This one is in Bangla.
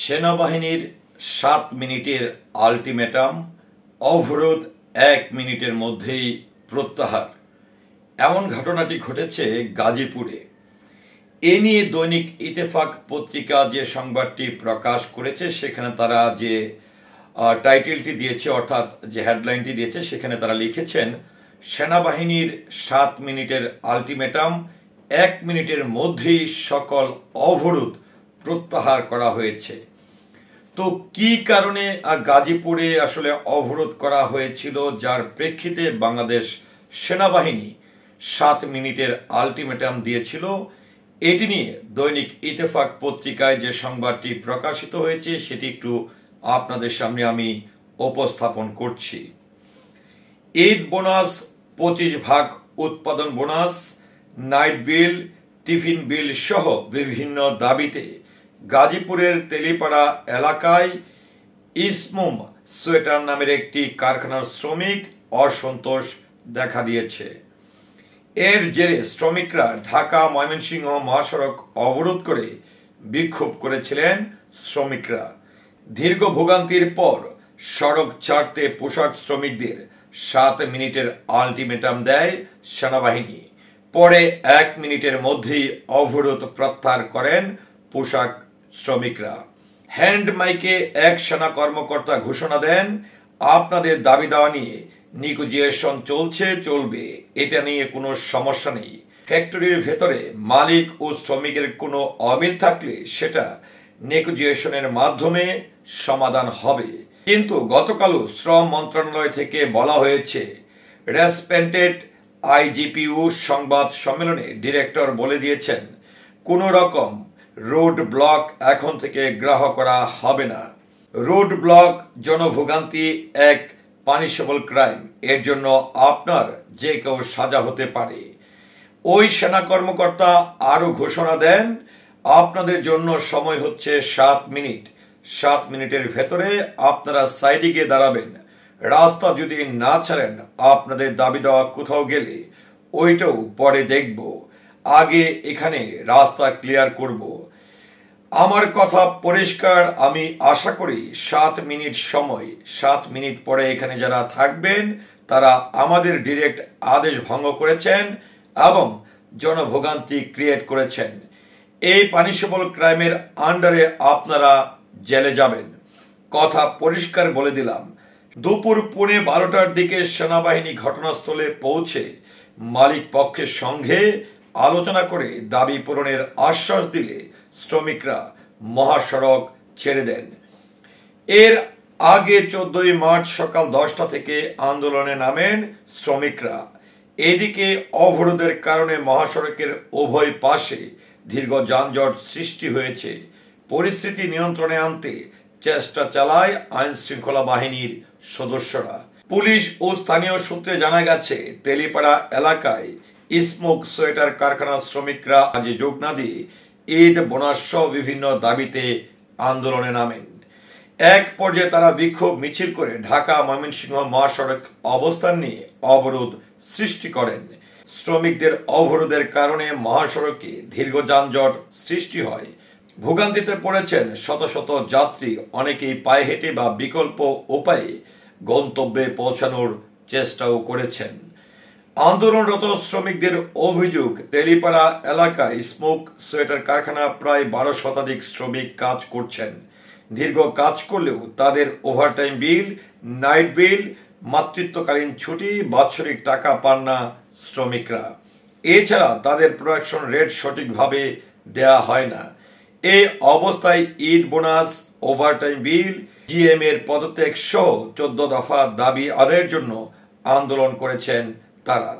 সেনাবাহিনীর 7 মিনিটের আলটিমেটাম, অবরোধ 1 মিনিটের মধ্যেই প্রত্যাহার। এমন ঘটনাটি ঘটেছে গাজীপুরে। এ নিয়ে দৈনিক ইত্তেফাক পত্রিকা যে সংবাদটি প্রকাশ করেছে সেখানে তারা যে টাইটেলটি দিয়েছে, অর্থাৎ যে হেডলাইনটি দিয়েছে, সেখানে তারা লিখেছেন সেনাবাহিনীর 7 মিনিটের আলটিমেটাম, 1 মিনিটের মধ্যেই সকল অবরোধ প্রত্যাহার করা হয়েছে। তো কি কারণে গাজীপুরে আসলে অবরোধ করা হয়েছিল, যার প্রেক্ষিতে বাংলাদেশ সেনাবাহিনী 7 মিনিটের আলটিমেটাম দিয়েছিল, এটি নিয়ে দৈনিক ইত্তেফাক পত্রিকায় যে সংবাদটি প্রকাশিত হয়েছে সেটি একটু আপনাদের সামনে আমি উপস্থাপন করছি। ঈদ বোনাস 25 উৎপাদন বোনাস, নাইট বিল, টিফিন বিল সহ বিভিন্ন দাবিতে গাজীপুরের তেলিপাড়া এলাকায় ইসমুম সোয়েটার নামের একটি কারখানার শ্রমিক অসন্তোষ দেখা দিয়েছে। এর জেরে শ্রমিকরা ঢাকা ময়মনসিংহ মহাসড়ক অবরোধ করে বিক্ষোভ করেছিলেন। শ্রমিকরা দীর্ঘ ভোগান্তির পর সড়ক ছাড়তে পোশাক শ্রমিকদের 7 মিনিটের আলটিমেটাম দেয় সেনাবাহিনী। পরে 1 মিনিটের মধ্যেই অবরোধ প্রত্যাহার করেন পোশাক শ্রমিকরা। হ্যান্ড মাইকে এক সেনা কর্মকর্তা ঘোষণা দেন, আপনাদের দাবি দেওয়া নিয়ে নিগোজিয়েশন চলবে, এটা নিয়ে কোনো সমস্যা নেই। ফ্যাক্টরির ভেতরে মালিক ও শ্রমিকের কোনো অমিল থাকলে সেটা নেগোজিয়েশনের মাধ্যমে সমাধান হবে। কিন্তু গতকালও শ্রম মন্ত্রণালয় থেকে বলা হয়েছে, রেসপেন্টেড আইজিপিইউ সংবাদ সম্মেলনে ডিরেক্টর বলে দিয়েছেন, কোনো রকম রোড ব্লক এখন থেকে গ্রাহ্য করা হবে না। রোড ব্লক জনভোগান্তি এক পানিশেবল ক্রাইম, এর জন্য আপনার যে কেউ সাজা হতে পারে। ওই সেনা কর্মকর্তা আরো ঘোষণা দেন, আপনাদের জন্য সময় হচ্ছে 7 মিনিট। 7 মিনিটের ভেতরে আপনারা সাইডে গিয়ে দাঁড়াবেন। রাস্তা যদি না ছাড়েন, আপনাদের দাবি দেওয়া কোথাও গেলে ওইটাও পরে দেখব, আগে এখানে রাস্তা ক্লিয়ার করব। আমার কথা পরিষ্কার, আমি আশা করি 7 মিনিট সময়, 7 মিনিট পরে এখানে যারা থাকবেন তারা আমাদের ডিরেক্ট আদেশ ভঙ্গ করেছেন এবং জনভোগান্তি ক্রিয়েট করেছেন। এই পানিশেবল ক্রাইমের আন্ডারে আপনারা জেলে যাবেন। কথা পরিষ্কার বলে দিলাম। দুপুর 12:15টার দিকে সেনাবাহিনী ঘটনাস্থলে পৌঁছে মালিক পক্ষের সঙ্গে আলোচনা করে দাবি পূরণের আশ্বাস দিলে শ্রমিকরা মহাসড়ক ছেড়ে দেন। এর আগে 14 মার্চ সকাল 10টা থেকে আন্দোলনে নামেন শ্রমিকরা। এদিকে অবরোধের কারণে মহাসড়কের উভয় পাশে দীর্ঘ যানজট সৃষ্টি হয়েছে। পরিস্থিতি নিয়ন্ত্রণে আনতে চেষ্টা চালায় আইন শৃঙ্খলা বাহিনীর সদস্যরা। পুলিশ ও স্থানীয় সূত্রে জানা গেছে, তেলিপাড়া এলাকায় ইসমুক সোয়েটার কারখানার শ্রমিকরা আজ যোগ না দিয়ে ঈদ বোনাস সহ বিভিন্ন দাবিতে আন্দোলনে নামেন। এক পর্যায়ে তারা বিক্ষোভ মিছিল করে ঢাকা ময়মনসিংহ মহাসড়ক অবস্থান নিয়ে অবরোধ সৃষ্টি করেন। শ্রমিকদের অবরোধের কারণে মহাসড়কে দীর্ঘ যানজট সৃষ্টি হয়। ভোগান্তিতে পড়েছেন শত শত যাত্রী, অনেকেই পায়ে হেঁটে বা বিকল্প উপায়ে গন্তব্যে পৌঁছানোর চেষ্টাও করেছেন। আন্দোলনরত শ্রমিকদের অভিযোগ, তেলিপাড়া এলাকায় স্মোক সোয়েটার কারখানা প্রায় 12 শতাধিক শ্রমিক কাজ করছেন। দীর্ঘ কাজ করলেও তাদের ওভারটাইম বিল, নাইট বিল, মাতৃত্বকালীন ছুটি, বাৎসরিক টাকা পান না শ্রমিকরা। এছাড়া তাদের প্রোডাকশন রেট সঠিকভাবে দেয়া হয় না। এই অবস্থায় ঈদ বোনাস, ওভারটাইম বিল, জিএম এর পদত্যাগ সহ 14 দফা দাবি আদায়ের জন্য আন্দোলন করেছেন তারা।